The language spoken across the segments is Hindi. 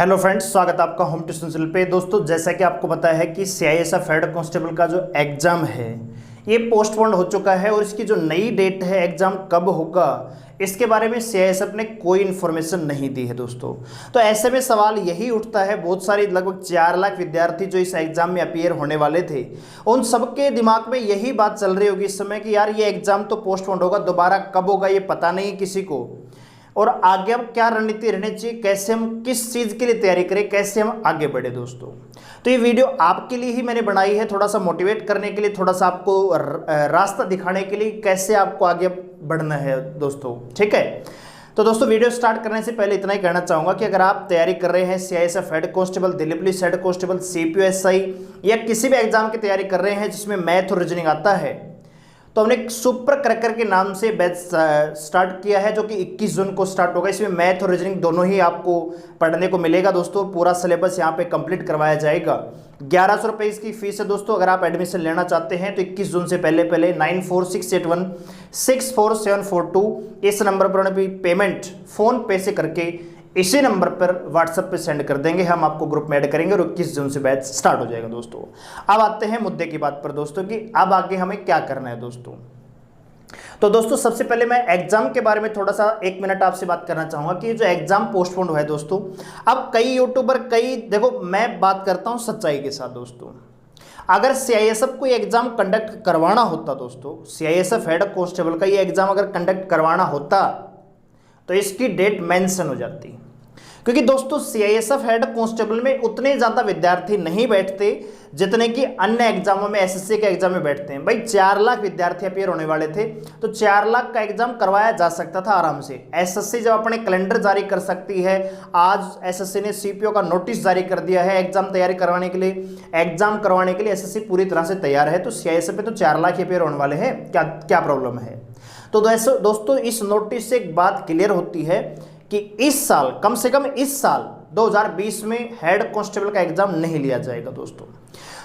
हेलो फ्रेंड्स, स्वागत है आपका होम ट्यूशन चैनल पे। दोस्तों, जैसा कि आपको पता है कि सीआईएसएफ हेड कांस्टेबल का जो एग्ज़ाम है ये पोस्टपोन्ड हो चुका है और इसकी जो नई डेट है एग्ज़ाम कब होगा इसके बारे में सीआईएसएफ ने कोई इन्फॉर्मेशन नहीं दी है दोस्तों। तो ऐसे में सवाल यही उठता है, बहुत सारी लगभग 4 लाख विद्यार्थी जो इस एग्ज़ाम में अपीयर होने वाले थे उन सबके दिमाग में यही बात चल रही होगी इस समय कि यार ये एग्ज़ाम तो पोस्टपोन्ड होगा, दोबारा कब होगा ये पता नहीं किसी को, और आगे अब क्या रणनीति रहनी चाहिए, कैसे हम किस चीज़ के लिए तैयारी करें, कैसे हम आगे बढ़े दोस्तों। तो ये वीडियो आपके लिए ही मैंने बनाई है, थोड़ा सा मोटिवेट करने के लिए, थोड़ा सा आपको रास्ता दिखाने के लिए कैसे आपको आगे बढ़ना है दोस्तों। ठीक है, तो दोस्तों वीडियो स्टार्ट करने से पहले इतना ही कहना चाहूँगा कि अगर आप तैयारी कर रहे हैं CISF head constable, Delhi police head constable, CPO SI या किसी भी एग्जाम की तैयारी कर रहे हैं जिसमें मैथ और रीजनिंग आता है, तो हमने एक सुपर क्रैकर के नाम से बैच स्टार्ट किया है जो कि 21 जून को स्टार्ट होगा। इसमें मैथ और रीजनिंग दोनों ही आपको पढ़ने को मिलेगा दोस्तों। पूरा सिलेबस यहाँ पे कंप्लीट करवाया जाएगा। 1100 रुपये इसकी फीस है दोस्तों। अगर आप एडमिशन लेना चाहते हैं तो 21 जून से पहले 9468164742 इस नंबर पर पेमेंट फ़ोन पे से करके इसी नंबर पर व्हाट्सएप पे सेंड कर देंगे, हम आपको ग्रुप में ऐड करेंगे और 21 जून से बैच स्टार्ट हो जाएगा दोस्तों। अब आते हैं मुद्दे की बात पर दोस्तों कि अब आगे हमें क्या करना है दोस्तों। तो दोस्तों सबसे पहले मैं एग्जाम के बारे में थोड़ा सा 1 मिनट आपसे बात करना चाहूंगा कि जो एग्जाम पोस्टपोन हुआ है दोस्तों। अब कई यूट्यूबर देखो, मैं बात करता हूं सच्चाई के साथ दोस्तों। अगर सीआईएसएफ को एग्जाम कंडक्ट करवाना होता दोस्तों, सीआईएसएफ हेड कांस्टेबल का ये एग्जाम अगर कंडक्ट करवाना होता तो इसकी डेट मेंशन हो जाती, क्योंकि दोस्तों सीआईएसएफ हेड कांस्टेबल में उतने ज़्यादा विद्यार्थी नहीं बैठते जितने कि अन्य एग्जामों में, एसएससी के एग्जाम में बैठते हैं। भाई 4 लाख विद्यार्थी अपीयर होने वाले थे तो 4 लाख का एग्जाम करवाया जा सकता था आराम से। एसएससी जब अपने कैलेंडर जारी कर सकती है, आज एसएससी ने सीपीओ का नोटिस जारी कर दिया है एग्जाम तैयारी करवाने के लिए, एग्जाम करवाने के लिए एसएससी पूरी तरह से तैयार है, तो सीआईएसएफ पे तो 4 लाख अपीयर होने वाले हैं, क्या प्रॉब्लम है। तो दोस्तों इस नोटिस से एक बात क्लियर होती है कि इस साल, कम से कम इस साल 2020 में हेड कांस्टेबल का एग्जाम नहीं लिया जाएगा दोस्तों।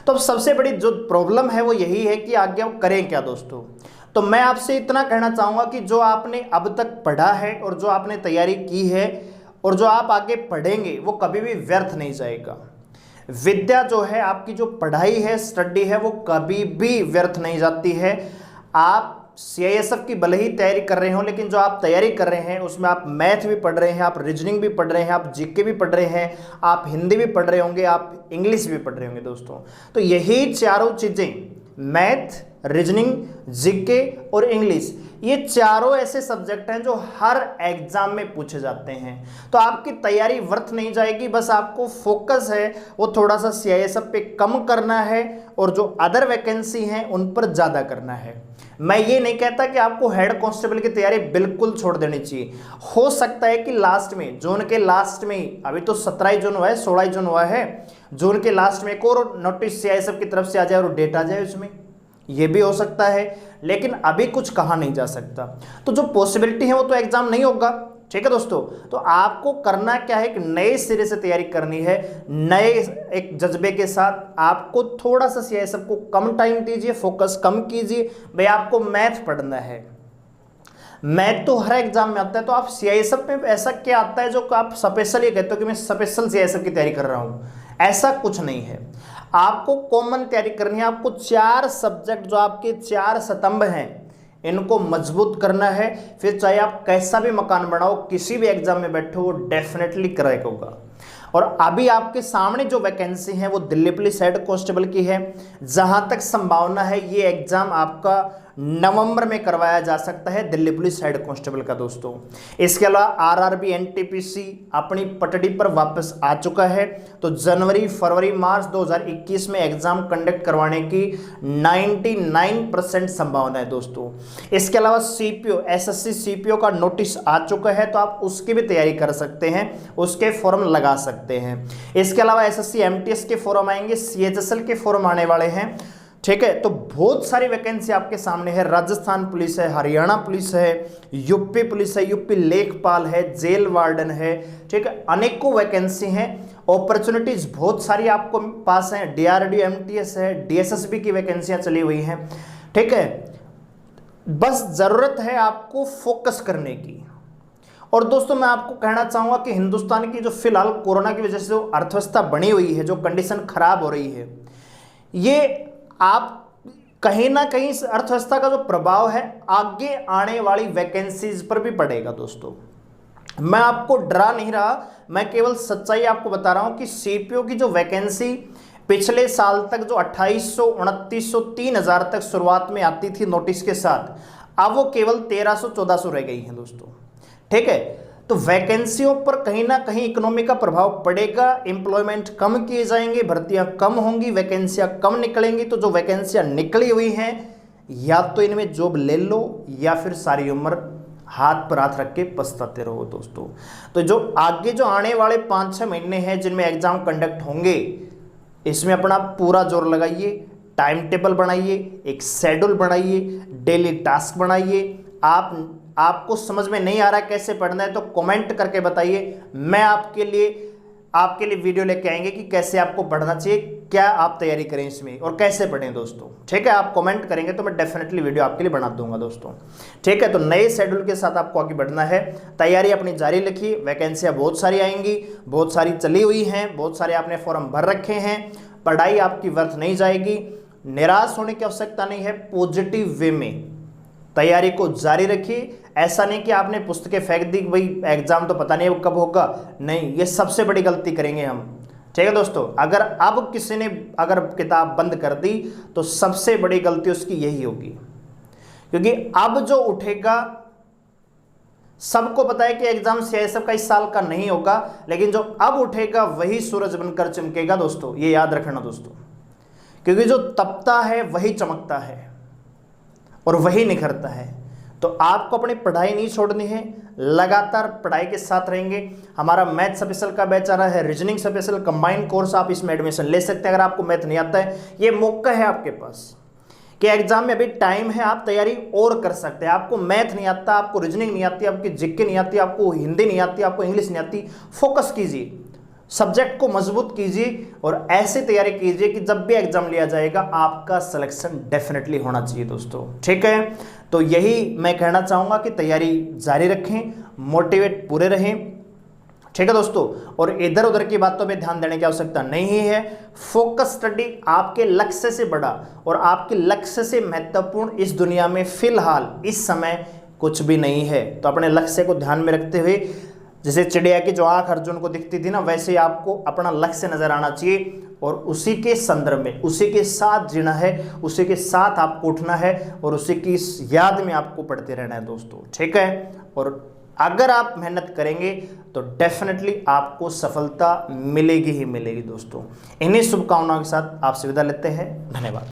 तो अब सबसे बड़ी जो प्रॉब्लम है वो यही है कि आगे हम करें क्या दोस्तों। तो मैं आपसे इतना कहना चाहूँगा कि जो आपने अब तक पढ़ा है और जो आपने तैयारी की है और जो आप आगे पढ़ेंगे वो कभी भी व्यर्थ नहीं जाएगा। विद्या जो है, आपकी जो पढ़ाई है, स्टडी है, वो कभी भी व्यर्थ नहीं जाती है। आप सीआईएसएफ की भले ही तैयारी कर रहे हो, लेकिन जो आप तैयारी कर रहे हैं उसमें आप मैथ भी पढ़ रहे हैं, आप रीजनिंग भी पढ़ रहे हैं, आप जीके भी पढ़ रहे हैं, आप हिंदी भी पढ़ रहे होंगे, आप इंग्लिश भी पढ़ रहे होंगे दोस्तों। तो यही चारों चीज़ें, मैथ, रीजनिंग, जीके और इंग्लिश, ये चारों ऐसे सब्जेक्ट हैं जो हर एग्जाम में पूछे जाते हैं। तो आपकी तैयारी व्यर्थ नहीं जाएगी, बस आपको फोकस है वो थोड़ा सा सीआईएसएफ पे कम करना है और जो अदर वैकेंसी हैं उन पर ज़्यादा करना है। मैं ये नहीं कहता कि आपको हेड कांस्टेबल की तैयारी बिल्कुल छोड़ देनी चाहिए। हो सकता है कि लास्ट में, जून के लास्ट में, अभी तो 17 जून हुआ है, 16 जून हुआ है, जून के लास्ट में एक और नोटिस सीआईएसएफ की तरफ से आ जाए और डेट आ जाए उसमें, ये भी हो सकता है, लेकिन अभी कुछ कहा नहीं जा सकता। तो जो पॉसिबिलिटी है वो तो एग्जाम नहीं होगा। ठीक है दोस्तों, तो आपको करना क्या है, एक नए सिरे से तैयारी करनी है, नए एक जज्बे के साथ। आपको थोड़ा सा सीआईएसएफ को कम टाइम दीजिए, फोकस कम कीजिए। भाई आपको मैथ पढ़ना है, मैथ तो हर एग्जाम में आता है, तो आप सीआईएसएफ में ऐसा क्या आता है जो आप स्पेशल ये कहते हो कि मैं स्पेशल सीआईएसएफ की तैयारी कर रहा हूँ, ऐसा कुछ नहीं है। आपको कॉमन तैयारी करनी है। आपको 4 सब्जेक्ट जो आपके 4 स्तंभ हैं इनको मजबूत करना है। फिर चाहे आप कैसा भी मकान बनाओ, किसी भी एग्जाम में बैठो, वो डेफिनेटली क्रैक होगा। और अभी आपके सामने जो वैकेंसी है वो दिल्ली पुलिस हेड कांस्टेबल की है। जहां तक संभावना है ये एग्जाम आपका नवंबर में करवाया जा सकता है, दिल्ली पुलिस हेड कांस्टेबल का दोस्तों। इसके अलावा आरआरबी एनटीपीसी अपनी पटड़ी पर वापस आ चुका है, तो जनवरी, फरवरी, मार्च 2021 में एग्जाम कंडक्ट करवाने की 99% संभावना है दोस्तों। इसके अलावा सीपीओ, एसएससी सीपीओ का नोटिस आ चुका है, तो आप उसकी भी तैयारी कर सकते हैं, उसके फॉर्म लगा सकते हैं। इसके अलावा एसएससी एमटीएस के फॉर्म आएंगे, सीएचएसएल के फॉर्म आने वाले हैं। ठीक है, तो बहुत सारी वैकेंसी आपके सामने है। राजस्थान पुलिस है, हरियाणा पुलिस है, यूपी पुलिस है, यूपी लेखपाल है, जेल वार्डन है। ठीक है, अनेकों वैकेंसी हैं, अपॉर्चुनिटीज बहुत सारी आपको पास हैं। डीआरडीओ एमटीएस है, डीएसएसबी की वैकेंसियां चली हुई हैं। ठीक है, बस जरूरत है आपको फोकस करने की और दोस्तों मैं आपको कहना चाहूँगा कि हिंदुस्तान की जो फिलहाल कोरोना की वजह से जो अर्थव्यवस्था बनी हुई है, जो कंडीशन खराब हो रही है, ये आप कहीं ना कहीं इस अर्थव्यवस्था का जो प्रभाव है आगे आने वाली वैकेंसीज पर भी पड़ेगा। दोस्तों मैं आपको डरा नहीं रहा, मैं केवल सच्चाई आपको बता रहा हूं कि सीपीओ की जो वैकेंसी पिछले साल तक जो 2800, 2900, 3000 तक शुरुआत में आती थी नोटिस के साथ, अब वो केवल 1300, 1400 रह गई हैं दोस्तों। ठीक है, तो वैकेंसियों पर कहीं ना कहीं इकोनॉमी का प्रभाव पड़ेगा, एम्प्लॉयमेंट कम किए जाएंगे, भर्तियां कम होंगी, वैकेंसियां कम निकलेंगी। तो जो वैकेंसियां निकली हुई हैं या तो इनमें जॉब ले लो या फिर सारी उम्र हाथ पर हाथ रख के पछताते रहो दोस्तों। तो जो आगे जो आने वाले 5-6 महीने हैं जिनमें एग्जाम कंडक्ट होंगे, इसमें अपना पूरा जोर लगाइए, टाइम टेबल बनाइए, एक शेड्यूल बनाइए, डेली टास्क बनाइए। आपको समझ में नहीं आ रहा है कैसे पढ़ना है तो कमेंट करके बताइए, मैं आपके लिए वीडियो लेके आएंगे कि कैसे आपको पढ़ना चाहिए, क्या आप तैयारी करें इसमें और कैसे पढ़ें दोस्तों। ठीक है, आप कमेंट करेंगे तो मैं डेफिनेटली वीडियो आपके लिए बना दूंगा दोस्तों। ठीक है, तो नए शेड्यूल के साथ आपको आगे बढ़ना है, तैयारी अपनी जारी रखिए। वैकेंसियाँ बहुत सारी आएंगी, बहुत सारी चली हुई हैं, बहुत सारे आपने फॉर्म भर रखे हैं, पढ़ाई आपकी व्यर्थ नहीं जाएगी, निराश होने की आवश्यकता नहीं है, पॉजिटिव वे में तैयारी को जारी रखिए। ऐसा नहीं कि आपने पुस्तकें फेंक दी, भाई एग्जाम तो पता नहीं कब होगा, नहीं, ये सबसे बड़ी गलती करेंगे हम। ठीक है दोस्तों, अगर अब किसी ने अगर किताब बंद कर दी तो सबसे बड़ी गलती उसकी यही होगी, क्योंकि अब जो उठेगा, सबको पता है कि एग्जाम सीआईएसएफ का इस साल का नहीं होगा, लेकिन जो अब उठेगा वही सूरज बनकर चमकेगा दोस्तों, ये याद रखना दोस्तों, क्योंकि जो तपता है वही चमकता है और वही निखरता है। तो आपको अपनी पढ़ाई नहीं छोड़नी है, लगातार पढ़ाई के साथ रहेंगे। हमारा मैथ स्पेशल का बैच आ रहा है, रीजनिंग स्पेशल कंबाइंड कोर्स, आप इसमें एडमिशन ले सकते हैं। अगर आपको मैथ नहीं आता है, ये मौका है आपके पास कि एग्जाम में अभी टाइम है, आप तैयारी और कर सकते हैं। आपको मैथ नहीं आता, आपको रीजनिंग नहीं आती, आपकी जीके नहीं आती, आपको हिंदी नहीं आती, आपको इंग्लिश नहीं आती, फोकस कीजिए, सब्जेक्ट को मजबूत कीजिए और ऐसे तैयारी कीजिए कि जब भी एग्जाम लिया जाएगा आपका सिलेक्शन डेफिनेटली होना चाहिए दोस्तों। ठीक है, तो यही मैं कहना चाहूँगा कि तैयारी जारी रखें, मोटिवेट पूरे रहें। ठीक है दोस्तों, और इधर उधर की बातों में ध्यान देने की आवश्यकता नहीं है। फोकस स्टडी आपके लक्ष्य से बड़ा और आपके लक्ष्य से महत्वपूर्ण इस दुनिया में फिलहाल इस समय कुछ भी नहीं है। तो अपने लक्ष्य को ध्यान में रखते हुए, जैसे चिड़िया की जो आंख अर्जुन को दिखती थी ना, वैसे ही आपको अपना लक्ष्य नजर आना चाहिए और उसी के संदर्भ में उसी के साथ जीना है, उसी के साथ आपको उठना है और उसी की याद में आपको पढ़ते रहना है दोस्तों। ठीक है, और अगर आप मेहनत करेंगे तो डेफिनेटली आपको सफलता मिलेगी ही मिलेगी दोस्तों। इन्हीं शुभकामनाओं के साथ आपसे विदा लेते हैं, धन्यवाद।